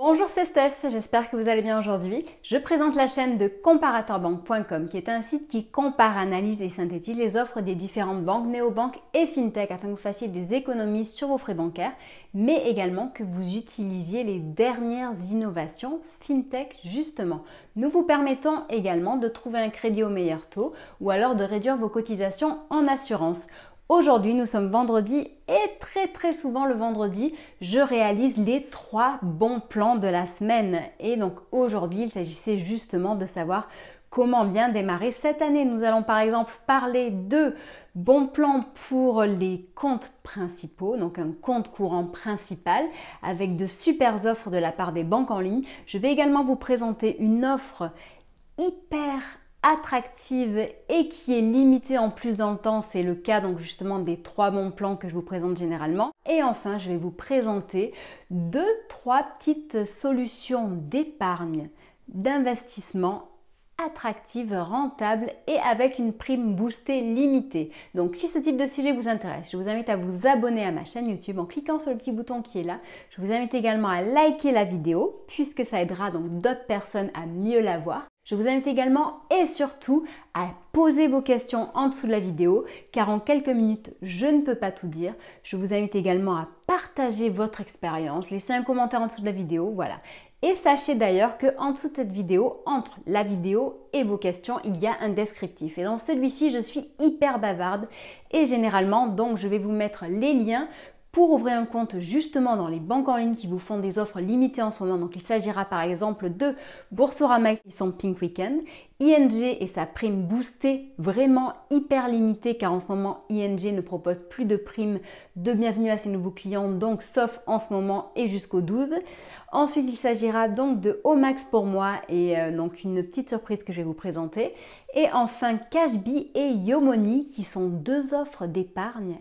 Bonjour, c'est Steph, j'espère que vous allez bien aujourd'hui. Je présente la chaîne de comparatorbank.com qui est un site qui compare, analyse et synthétise les offres des différentes banques, néobanques et fintech afin que vous fassiez des économies sur vos frais bancaires, mais également que vous utilisiez les dernières innovations fintech justement. Nous vous permettons également de trouver un crédit au meilleur taux ou alors de réduire vos cotisations en assurance. Aujourd'hui, nous sommes vendredi et très souvent le vendredi, je réalise les 3 bons plans de la semaine. Et donc aujourd'hui, il s'agissait justement de savoir comment bien démarrer cette année. Nous allons par exemple parler de bons plans pour les comptes principaux, donc un compte courant principal avec de super offres de la part des banques en ligne. Je vais également vous présenter une offre hyper attractive et qui est limitée en plus dans le temps, c'est le cas donc justement des 3 bons plans que je vous présente généralement. Et enfin, je vais vous présenter 2-3 petites solutions d'épargne, d'investissement attractive, rentable et avec une prime boostée limitée. Donc si ce type de sujet vous intéresse, je vous invite à vous abonner à ma chaîne YouTube en cliquant sur le petit bouton qui est là. Je vous invite également à liker la vidéo puisque ça aidera donc d'autres personnes à mieux la voir. Je vous invite également et surtout à poser vos questions en dessous de la vidéo car en quelques minutes, je ne peux pas tout dire. Je vous invite également à partager votre expérience, laisser un commentaire en dessous de la vidéo, voilà. Et sachez d'ailleurs qu'en dessous de cette vidéo, entre la vidéo et vos questions, il y a un descriptif. Et dans celui-ci, je suis hyper bavarde et généralement, donc je vais vous mettre les liens pour ouvrir un compte justement dans les banques en ligne qui vous font des offres limitées en ce moment. Donc il s'agira par exemple de Boursorama et son Pink Weekend, ING et sa prime boostée vraiment hyper limitée car en ce moment ING ne propose plus de prime de bienvenue à ses nouveaux clients, donc sauf en ce moment et jusqu'au 12. Ensuite, il s'agira donc de Omax pour moi et donc une petite surprise que je vais vous présenter. Et enfin, Cashbee et Yomoni qui sont 2 offres d'épargne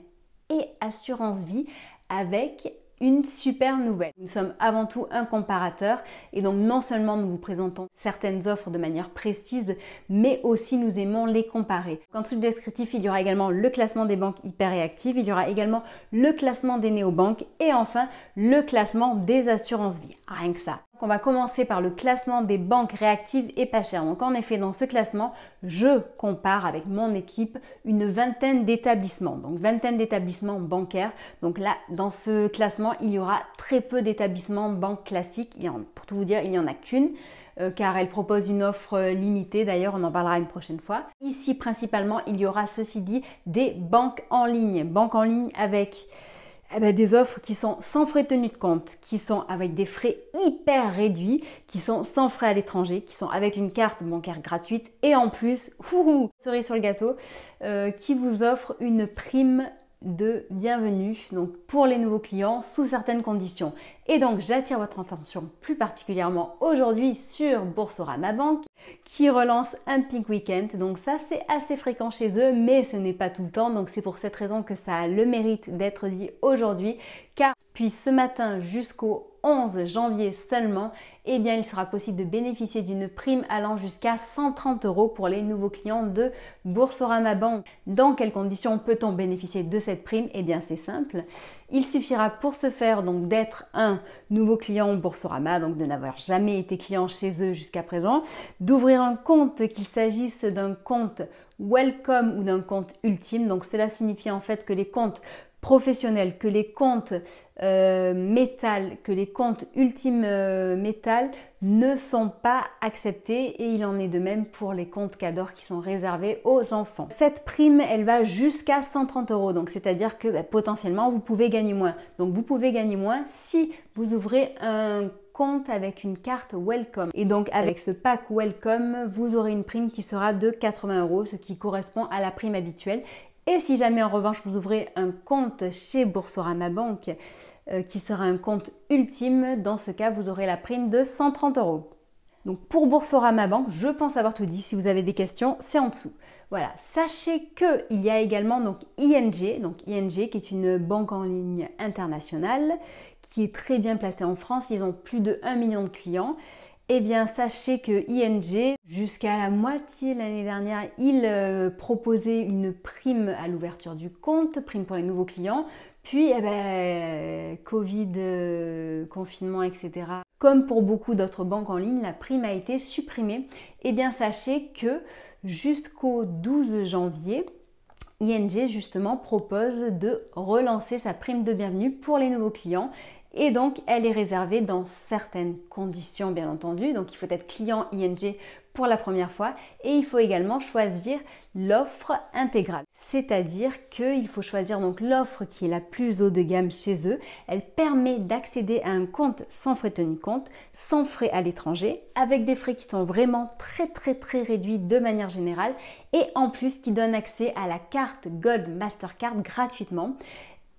et assurance vie avec une super nouvelle. Nous sommes avant tout un comparateur et donc non seulement nous vous présentons certaines offres de manière précise, mais aussi nous aimons les comparer. En dessous du descriptif, il y aura également le classement des banques hyper réactives, il y aura également le classement des néobanques et enfin le classement des assurances vie. Rien que ça. On va commencer par le classement des banques réactives et pas chères. Donc en effet, dans ce classement, je compare avec mon équipe une vingtaine d'établissements. Donc vingtaine d'établissements bancaires. Donc là, dans ce classement, il y aura très peu d'établissements banques classiques. Pour tout vous dire, il n'y en a qu'une car elle propose une offre limitée. D'ailleurs, on en parlera une prochaine fois. Ici, principalement, il y aura, ceci dit, des banques en ligne. Banques en ligne avec des offres qui sont sans frais de tenue de compte, qui sont avec des frais hyper réduits, qui sont sans frais à l'étranger, qui sont avec une carte bancaire gratuite et en plus, cerise sur le gâteau, qui vous offre une prime de bienvenue donc pour les nouveaux clients sous certaines conditions. Et donc j'attire votre attention plus particulièrement aujourd'hui sur Boursorama Bank qui relance un Pink Weekend. Donc ça c'est assez fréquent chez eux mais ce n'est pas tout le temps. Donc c'est pour cette raison que ça a le mérite d'être dit aujourd'hui car puis ce matin jusqu'au 11 janvier seulement, eh bien il sera possible de bénéficier d'une prime allant jusqu'à 130 € pour les nouveaux clients de Boursorama Bank. Dans quelles conditions peut-on bénéficier de cette prime? Eh bien c'est simple. Il suffira pour ce faire donc d'être un nouveau client Boursorama, donc de n'avoir jamais été client chez eux jusqu'à présent, d'ouvrir un compte, qu'il s'agisse d'un compte Welcome ou d'un compte Ultime. Donc cela signifie en fait que les comptes professionnels, que les comptes métal, que les comptes Ultime métal ne sont pas acceptés et il en est de même pour les comptes Cador qui sont réservés aux enfants. Cette prime, elle va jusqu'à 130 €, donc c'est-à-dire que potentiellement vous pouvez gagner moins. Donc vous pouvez gagner moins si vous ouvrez un compte avec une carte Welcome. Et donc avec ce pack Welcome, vous aurez une prime qui sera de 80 €, ce qui correspond à la prime habituelle. Et si jamais en revanche vous ouvrez un compte chez Boursorama Bank qui sera un compte ultime, dans ce cas vous aurez la prime de 130 €. Donc pour Boursorama Bank, je pense avoir tout dit. Si vous avez des questions, c'est en dessous. Voilà, sachez qu'il y a également donc ING qui est une banque en ligne internationale qui est très bien placée en France. Ils ont plus de 1 million de clients. Eh bien, sachez que ING, jusqu'à la moitié l'année dernière, il proposait une prime à l'ouverture du compte, prime pour les nouveaux clients, Puis, Covid, confinement, etc. Comme pour beaucoup d'autres banques en ligne, la prime a été supprimée. Eh bien, sachez que jusqu'au 12 janvier, ING justement propose de relancer sa prime de bienvenue pour les nouveaux clients. Et donc, elle est réservée dans certaines conditions, bien entendu. Donc, il faut être client ING pour la première fois et il faut également choisir l'offre intégrale. C'est-à-dire qu'il faut choisir donc l'offre qui est la plus haut de gamme chez eux. Elle permet d'accéder à un compte sans frais de tenue de compte, sans frais à l'étranger, avec des frais qui sont vraiment très réduits de manière générale et en plus qui donne accès à la carte Gold Mastercard gratuitement.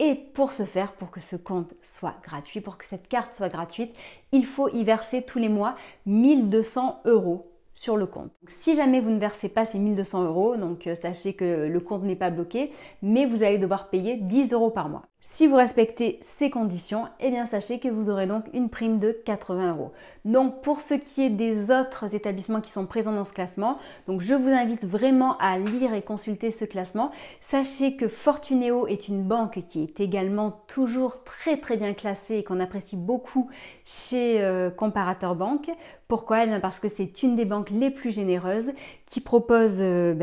Et pour ce faire, pour que ce compte soit gratuit, pour que cette carte soit gratuite, il faut y verser tous les mois 1200 € sur le compte. Donc, si jamais vous ne versez pas ces 1200 €, donc sachez que le compte n'est pas bloqué, mais vous allez devoir payer 10 € par mois. Si vous respectez ces conditions, eh bien sachez que vous aurez donc une prime de 80 €. Donc pour ce qui est des autres établissements qui sont présents dans ce classement, donc je vous invite vraiment à lire et consulter ce classement. Sachez que Fortuneo est une banque qui est également toujours très bien classée et qu'on apprécie beaucoup chez Comparateur Bank. Pourquoi? Eh bien parce que c'est une des banques les plus généreuses qui propose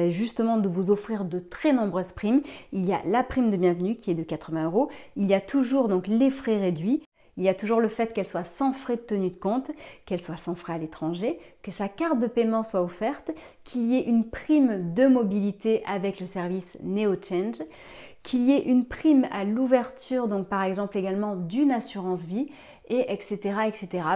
justement de vous offrir de très nombreuses primes. Il y a la prime de bienvenue qui est de 80 €. Il y a toujours donc les frais réduits. Il y a toujours le fait qu'elle soit sans frais de tenue de compte, qu'elle soit sans frais à l'étranger, que sa carte de paiement soit offerte, qu'il y ait une prime de mobilité avec le service NeoChange, qu'il y ait une prime à l'ouverture, donc par exemple également d'une assurance vie, et etc.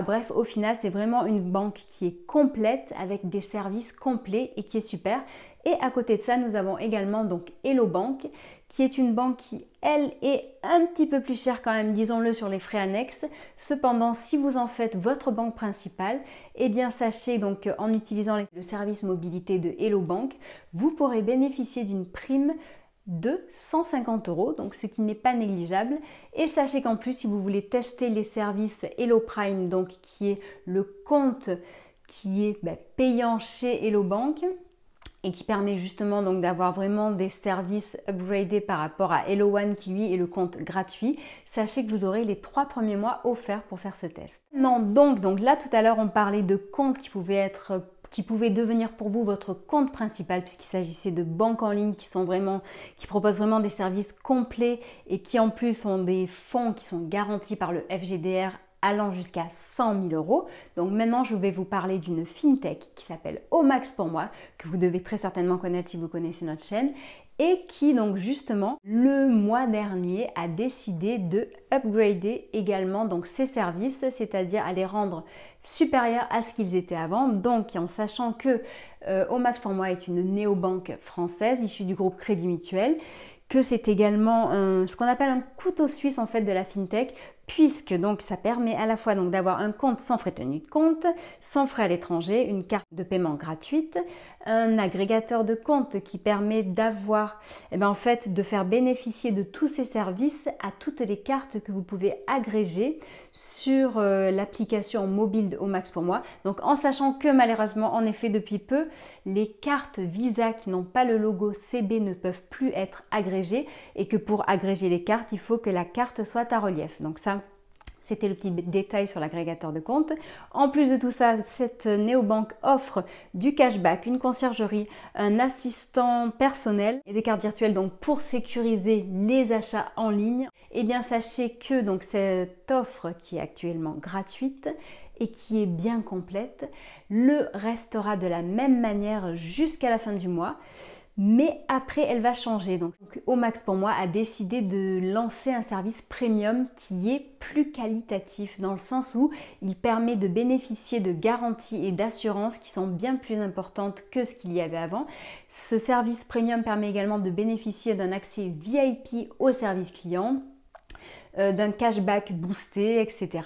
Bref, au final, c'est vraiment une banque qui est complète avec des services complets et qui est super. Et à côté de ça, nous avons également donc Hello Bank, qui est une banque qui, elle, est un petit peu plus chère quand même, disons-le, sur les frais annexes. Cependant, si vous en faites votre banque principale, eh bien sachez donc en utilisant le service mobilité de Hello Bank, vous pourrez bénéficier d'une prime de 150 €, donc ce qui n'est pas négligeable. Et sachez qu'en plus, si vous voulez tester les services Hello Prime, donc qui est le compte qui est payant chez Hello Bank et qui permet justement donc d'avoir vraiment des services upgradés par rapport à Hello One qui lui est le compte gratuit, sachez que vous aurez les 3 premiers mois offerts pour faire ce test. Non, donc là tout à l'heure on parlait de comptes qui pouvaient devenir pour vous votre compte principal puisqu'il s'agissait de banques en ligne qui proposent vraiment des services complets et qui en plus ont des fonds qui sont garantis par le FGDR allant jusqu'à 100 000 €. Donc maintenant, je vais vous parler d'une fintech qui s'appelle Omax pour moi, que vous devez très certainement connaître si vous connaissez notre chaîne, et qui donc justement le mois dernier a décidé de upgrader également donc ses services, c'est-à-dire à les rendre supérieurs à ce qu'ils étaient avant. Donc en sachant que Omax pour moi est une néobanque française issue du groupe Crédit Mutuel, que c'est également ce qu'on appelle un couteau suisse en fait de la fintech, puisque donc ça permet à la fois donc d'avoir un compte sans frais de tenue de compte, sans frais à l'étranger, une carte de paiement gratuite, un agrégateur de compte qui permet d'avoir, en fait, de faire bénéficier de tous ces services à toutes les cartes que vous pouvez agréger sur l'application mobile de Omax pour moi. Donc en sachant que malheureusement, en effet, depuis peu, les cartes Visa qui n'ont pas le logo CB ne peuvent plus être agrégées et que pour agréger les cartes, il faut que la carte soit à relief. Donc ça, c'était le petit détail sur l'agrégateur de compte. En plus de tout ça, cette néobanque offre du cashback, une conciergerie, un assistant personnel et des cartes virtuelles donc pour sécuriser les achats en ligne. Eh bien, sachez que donc cette offre qui est actuellement gratuite et qui est bien complète, le restera de la même manière jusqu'à la fin du mois. Mais après, elle va changer. Donc, Omax pour moi a décidé de lancer un service premium qui est plus qualitatif dans le sens où il permet de bénéficier de garanties et d'assurances qui sont bien plus importantes que ce qu'il y avait avant. Ce service premium permet également de bénéficier d'un accès VIP au service client, d'un cashback boosté, etc.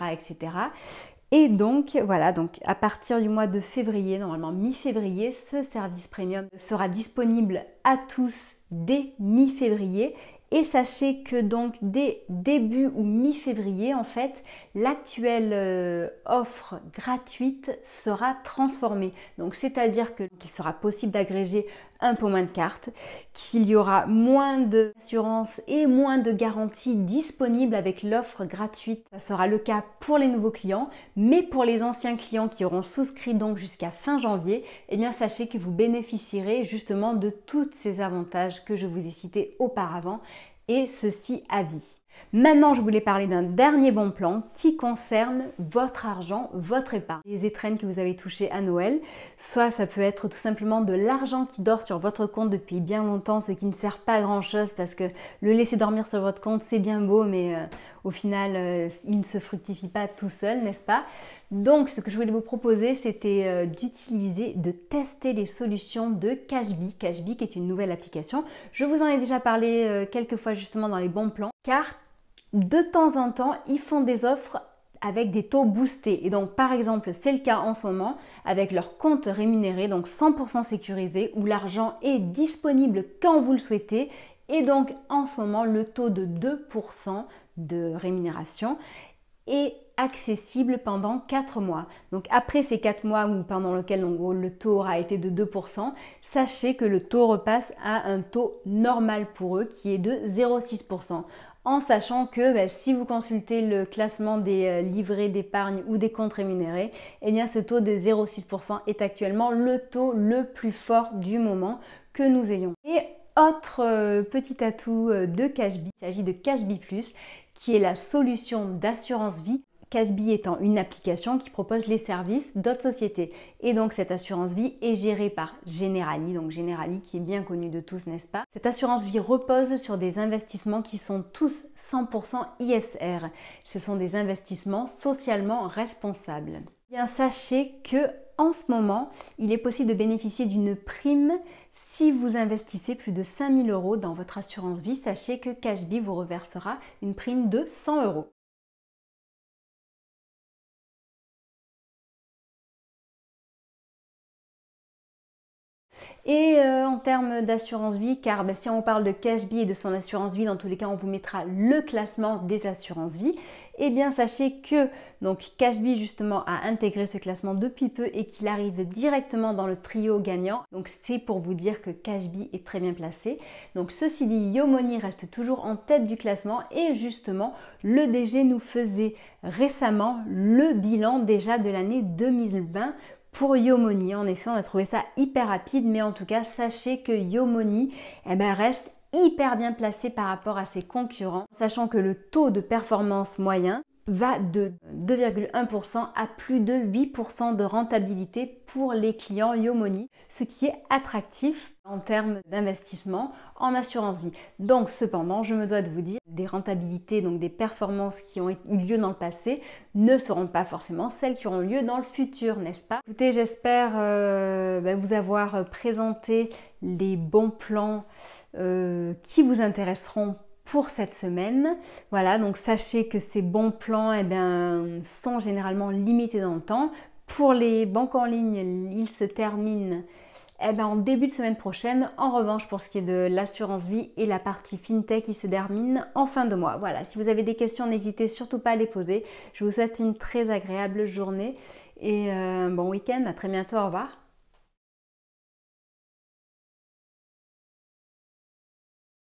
Et donc voilà, donc à partir du mois de février, normalement mi-février, ce service premium sera disponible à tous dès mi-février. Et sachez que donc dès début ou mi-février, en fait, l'actuelle offre gratuite sera transformée. Donc c'est-à-dire qu'il sera possible d'agréger un peu moins de cartes, qu'il y aura moins d'assurance et moins de garanties disponibles avec l'offre gratuite. Ça sera le cas pour les nouveaux clients, mais pour les anciens clients qui auront souscrit donc jusqu'à fin janvier, eh bien sachez que vous bénéficierez justement de tous ces avantages que je vous ai cités auparavant, et ceci à vie. Maintenant, je voulais parler d'un dernier bon plan qui concerne votre argent, votre épargne. Les étrennes que vous avez touchées à Noël, soit ça peut être tout simplement de l'argent qui dort sur votre compte depuis bien longtemps, ce qui ne sert pas à grand chose parce que le laisser dormir sur votre compte, c'est bien beau, mais au final, il ne se fructifie pas tout seul, n'est-ce pas? Donc, ce que je voulais vous proposer, c'était de tester les solutions de Cashbee. Cashbee qui est une nouvelle application. Je vous en ai déjà parlé quelques fois justement dans les bons plans, car de temps en temps, ils font des offres avec des taux boostés. Et donc, par exemple, c'est le cas en ce moment avec leur compte rémunéré, donc 100% sécurisé, où l'argent est disponible quand vous le souhaitez. Et donc, en ce moment, le taux de 2% de rémunération est accessible pendant 4 mois. Donc après ces 4 mois où pendant lequel le taux aura été de 2%, sachez que le taux repasse à un taux normal pour eux qui est de 0,6%. En sachant que si vous consultez le classement des livrets d'épargne ou des comptes rémunérés, eh bien ce taux de 0,6% est actuellement le taux le plus fort du moment que nous ayons. Et autre petit atout de Cashbee, il s'agit de Cashbee Plus, qui est la solution d'assurance vie. Cashbee étant une application qui propose les services d'autres sociétés. Et donc cette assurance vie est gérée par Generali, donc Generali qui est bien connu de tous, n'est-ce pas? Cette assurance vie repose sur des investissements qui sont tous 100% ISR. Ce sont des investissements socialement responsables. Bien, sachez que en ce moment, il est possible de bénéficier d'une prime si vous investissez plus de 5 000 € dans votre assurance vie. Sachez que Cashbee vous reversera une prime de 100 €. Et en termes d'assurance vie, car si on parle de Cashbee et de son assurance vie, dans tous les cas on vous mettra le classement des assurances vie, et bien sachez que donc Cashbee justement a intégré ce classement depuis peu et qu'il arrive directement dans le trio gagnant. Donc c'est pour vous dire que Cashbee est très bien placé. Donc ceci dit, YoMoney reste toujours en tête du classement et justement le DG nous faisait récemment le bilan déjà de l'année 2020 pour YoMoney. En effet, on a trouvé ça hyper rapide, mais en tout cas, sachez que YoMoney reste hyper bien placé par rapport à ses concurrents, sachant que le taux de performance moyen va de 2,1% à plus de 8% de rentabilité pour les clients YoMoney, ce qui est attractif en termes d'investissement en assurance vie. Donc cependant, je me dois de vous dire, des rentabilités, donc des performances qui ont eu lieu dans le passé, ne seront pas forcément celles qui auront lieu dans le futur, n'est-ce pas? Écoutez, j'espère vous avoir présenté les bons plans qui vous intéresseront pour cette semaine. Voilà, donc sachez que ces bons plans sont généralement limités dans le temps. Pour les banques en ligne, ils se terminent en début de semaine prochaine. En revanche, pour ce qui est de l'assurance vie et la partie fintech, ils se terminent en fin de mois. Voilà, si vous avez des questions, n'hésitez surtout pas à les poser. Je vous souhaite une très agréable journée et un bon week-end. À très bientôt, au revoir.